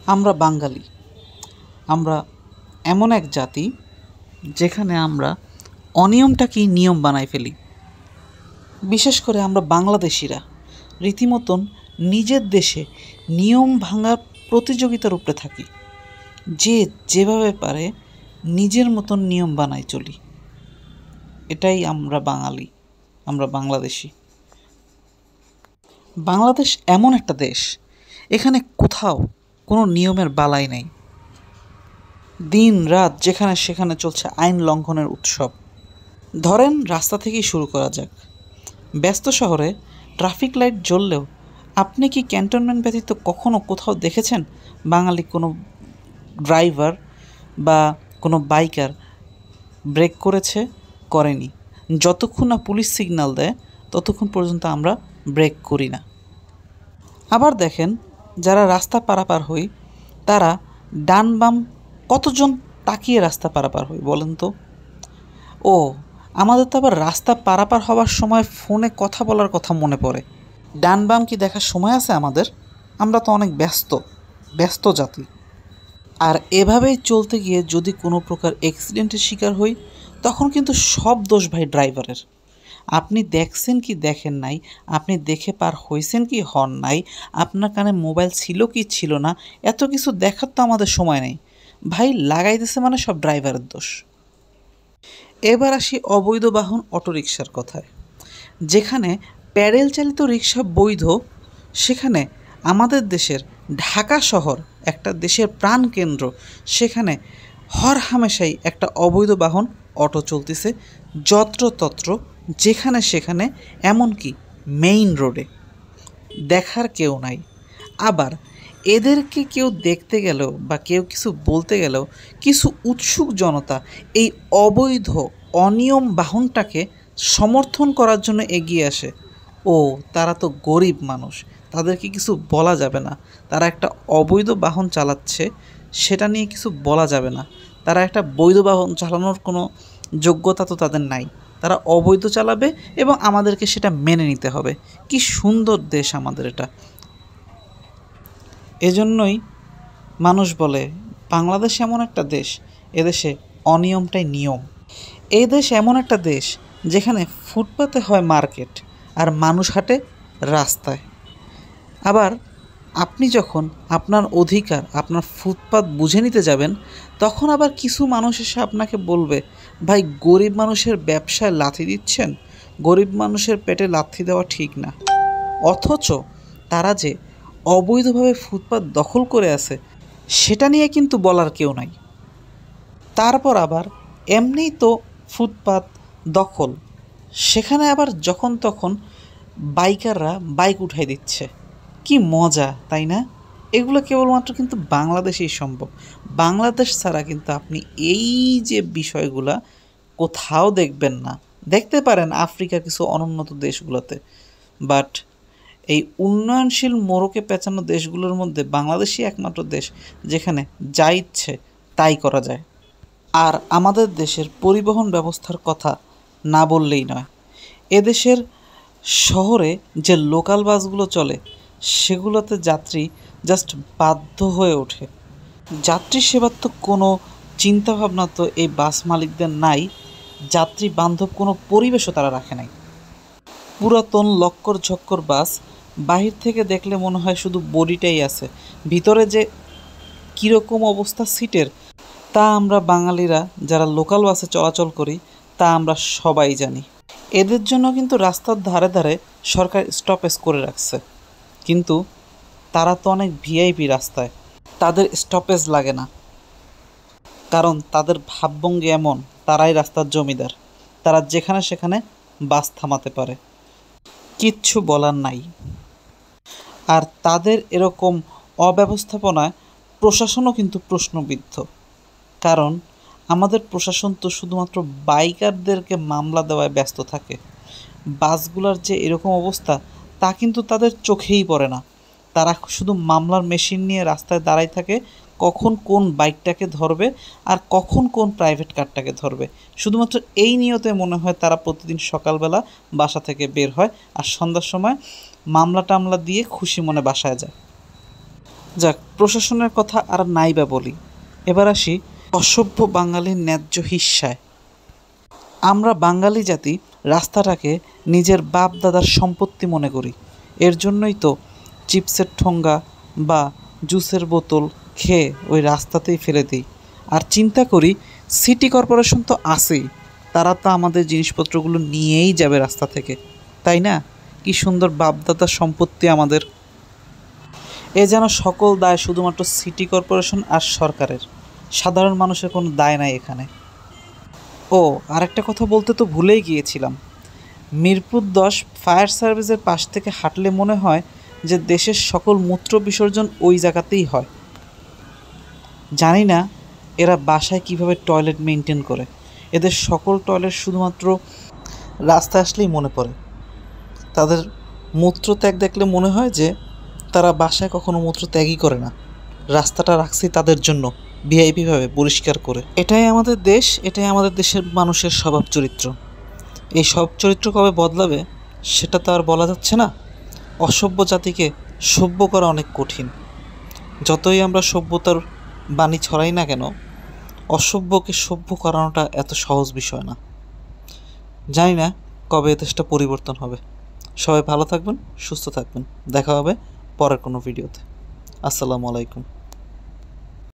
আমরা বাঙালি, আমরা এমন এক জাতি যেখানে আমরা অনিয়মটাকেই নিয়ম বানাই ফেলি। বিশেষ করে আমরা বাংলাদেশিরা রীতিমতন নিজের দেশে নিয়ম ভাঙার প্রতিযোগিতার উপরে থাকি। যে যেভাবে পারে নিজের মতন নিয়ম বানাই চলি। এটাই আমরা বাঙালি, আমরা বাংলাদেশি। বাংলাদেশ এমন একটা দেশ, এখানে কোথাও কোনো নিয়মের বালাই নেই। দিন রাত যেখানে সেখানে চলছে আইন লঙ্ঘনের উৎসব। ধরেন রাস্তা থেকেই শুরু করা যাক। ব্যস্ত শহরে ট্রাফিক লাইট জ্বললেও আপনি কি ক্যান্টনমেন্ট ব্যতীত কখনো কোথাও দেখেছেন বাঙালি কোনো ড্রাইভার বা কোনো বাইকার ব্রেক করেছে? করেনি। যতক্ষণ না পুলিশ সিগন্যাল দেয় ততক্ষণ পর্যন্ত আমরা ব্রেক করি না। আবার দেখেন, যারা রাস্তা পারাপার হই তারা ডান বাম কতজন তাকিয়ে রাস্তা পারাপার হই বলেন তো? ও, আমাদের তো আবার রাস্তা পারাপার হওয়ার সময় ফোনে কথা বলার কথা মনে পড়ে। ডান বাম কি দেখার সময় আছে আমাদের? আমরা তো অনেক ব্যস্ত জাতি। আর এভাবেই চলতে গিয়ে যদি কোনো প্রকার অ্যাক্সিডেন্টের শিকার হই তখন কিন্তু সব দোষ ভাই ড্রাইভারের। আপনি দেখছেন কি দেখেন নাই, আপনি দেখে পার হয়েছেন কি হন নাই, আপনার কানে মোবাইল ছিল কি ছিল না, এত কিছু দেখার তো আমাদের সময় নেই ভাই। লাগাই দিছে মানে সব ড্রাইভারের দোষ। এবার আসি অবৈধ বাহন অটোরিকশার কথায়। যেখানে প্যাডেল চালিত রিক্সা বৈধ, সেখানে আমাদের দেশের ঢাকা শহর একটা দেশের প্রাণকেন্দ্র, সেখানে হরহামেশাই একটা অবৈধ বাহন অটো চলতেছে যত্রতত্র, যেখানে সেখানে, এমনকি মেইন রোডে। দেখার কেউ নাই। আবার এদেরকে কেউ দেখতে গেলেও বা কেউ কিছু বলতে গেলেও কিছু উৎসুক জনতা এই অবৈধ অনিয়ম বাহনটাকে সমর্থন করার জন্য এগিয়ে আসে। ও, তারা তো গরিব মানুষ, তাদেরকে কিছু বলা যাবে না। তারা একটা অবৈধ বাহন চালাচ্ছে, সেটা নিয়ে কিছু বলা যাবে না। তারা একটা বৈধ বাহন চালানোর কোনো যোগ্যতা তো তাদের নাই। তারা অবৈধ চালাবে এবং আমাদেরকে সেটা মেনে নিতে হবে। কি সুন্দর দেশ আমাদের এটা। এজন্যই মানুষ বলে বাংলাদেশ এমন একটা দেশ, এদেশে অনিয়মটাই নিয়ম। এই দেশ এমন একটা দেশ যেখানে ফুটপাতে হয় মার্কেট আর মানুষ হাঁটে রাস্তায়। আবার আপনি যখন আপনার অধিকার, আপনার ফুটপাত বুঝে নিতে যাবেন, তখন আবার কিছু মানুষ এসে আপনাকে বলবে, ভাই গরিব মানুষের ব্যবসায় লাথি দিচ্ছেন, গরিব মানুষের পেটে লাথি দেওয়া ঠিক না। অথচ তারা যে অবৈধভাবে ফুটপাত দখল করে আছে সেটা নিয়ে কিন্তু বলার কেউ নাই। তারপর আবার এমনিই তো ফুটপাত দখল, সেখানে আবার যখন তখন বাইকাররা বাইক উঠাই দিচ্ছে। কি মজা, তাই না? এগুলো কেবলমাত্র কিন্তু বাংলাদেশেই সম্ভব। বাংলাদেশ ছাড়া কিন্তু আপনি এই যে বিষয়গুলা কোথাও দেখবেন না। দেখতে পারেন আফ্রিকার কিছু অনুন্নত দেশগুলোতে, বাট এই উন্নয়নশীল মোড়কে পেঁচানো দেশগুলোর মধ্যে বাংলাদেশই একমাত্র দেশ যেখানে যা ইচ্ছে তাই করা যায়। আর আমাদের দেশের পরিবহন ব্যবস্থার কথা না বললেই নয়। এদেশের শহরে যে লোকাল বাসগুলো চলে সেগুলোতে যাত্রী জাস্ট বাধ্য হয়ে ওঠে। যাত্রী সেবার তো কোনো চিন্তাভাবনা তো এই বাস মালিকদের নাই। যাত্রী বান্ধব কোনো পরিবেশও তারা রাখে নাই। পুরাতন লক্কর ঝক্কর বাস, বাহির থেকে দেখলে মনে হয় শুধু বডিটাই আছে, ভিতরে যে কীরকম অবস্থা সিটের তা আমরা বাঙালিরা যারা লোকাল বাসে চলাচল করি তা আমরা সবাই জানি। এদের জন্য কিন্তু রাস্তার ধারে ধারে সরকার স্টপেজ করে রাখছে, কিন্তু তারা তো অনেক ভিআইপি রাস্তায়, তাদের স্টপেজ লাগে না। কারণ তাদের ভাবভঙ্গি এমন, তারাই রাস্তার জমিদার, তারা যেখানে সেখানে বাস থামাতে পারে, কিচ্ছু বলার নাই। আর তাদের এরকম অব্যবস্থাপনায় প্রশাসনও কিন্তু প্রশ্নবিদ্ধ। কারণ আমাদের প্রশাসন তো শুধুমাত্র বাইকারদেরকে মামলা দেওয়ায় ব্যস্ত থাকে। বাসগুলোর যে এরকম অবস্থা তা কিন্তু তাদের চোখেই পড়ে না। তারা শুধু মামলার মেশিন নিয়ে রাস্তায় দাঁড়াই থাকে, কখন কোন বাইকটাকে ধরবে আর কখন কোন প্রাইভেট কারটাকে ধরবে। শুধুমাত্র এই নিয়তে মনে হয় তারা প্রতিদিন সকালবেলা বাসা থেকে বের হয় আর সন্ধ্যার সময় মামলা টামলা দিয়ে খুশি মনে বাসায় যায়। যাক, প্রশাসনের কথা আর নাই বা বলি, এবার আসি অসভ্য বাঙালির ন্যায্য হিস্যায়। আমরা বাঙালি জাতি রাস্তাটাকে নিজের বাপ দাদার সম্পত্তি মনে করি। এর জন্যই তো চিপসের ঠোঙ্গা বা জুসের বোতল খেয়ে ওই রাস্তাতেই ফেলে দিই। আর চিন্তা করি সিটি কর্পোরেশন তো আছেই, তারা তো আমাদের জিনিসপত্রগুলো নিয়েই যাবে রাস্তা থেকে, তাই না? কি সুন্দর বাপদাদার সম্পত্তি আমাদের। এ যেন সকল দায় শুধুমাত্র সিটি কর্পোরেশন আর সরকারের, সাধারণ মানুষের কোনো দায় নাই এখানে। ও, আরেকটা কথা বলতে তো ভুলেই গিয়েছিলাম। মিরপুর 10 ফায়ার সার্ভিসের পাশ থেকে হাঁটলে মনে হয় যে দেশের সকল মূত্র বিসর্জন ওই জায়গাতেই হয়। জানি না এরা বাসায় কিভাবে টয়লেট মেনটেন করে। এদের সকল টয়লেট শুধুমাত্র রাস্তায় আসলেই মনে পড়ে। তাদের মূত্রত্যাগ দেখলে মনে হয় যে তারা বাসায় কখনো মূত্রত্যাগই করে না, রাস্তাটা রাখছি তাদের জন্য ভিআইপিভাবে পরিষ্কার করে। এটাই আমাদের দেশ, এটাই আমাদের দেশের মানুষের স্বভাব চরিত্র। এই সব চরিত্র কবে বদলাবে সেটা তো আর বলা যাচ্ছে না। অসভ্য জাতিকে সভ্য করা অনেক কঠিন। যতই আমরা সভ্যতার বাণী ছড়াই না কেন, অসভ্যকে সভ্য করানোটা এত সহজ বিষয় না। জানি না কবে এ দেশটা পরিবর্তন হবে। সবাই ভালো থাকবেন, সুস্থ থাকবেন। দেখা হবে পরের কোনো ভিডিওতে। আসসালামু আলাইকুম।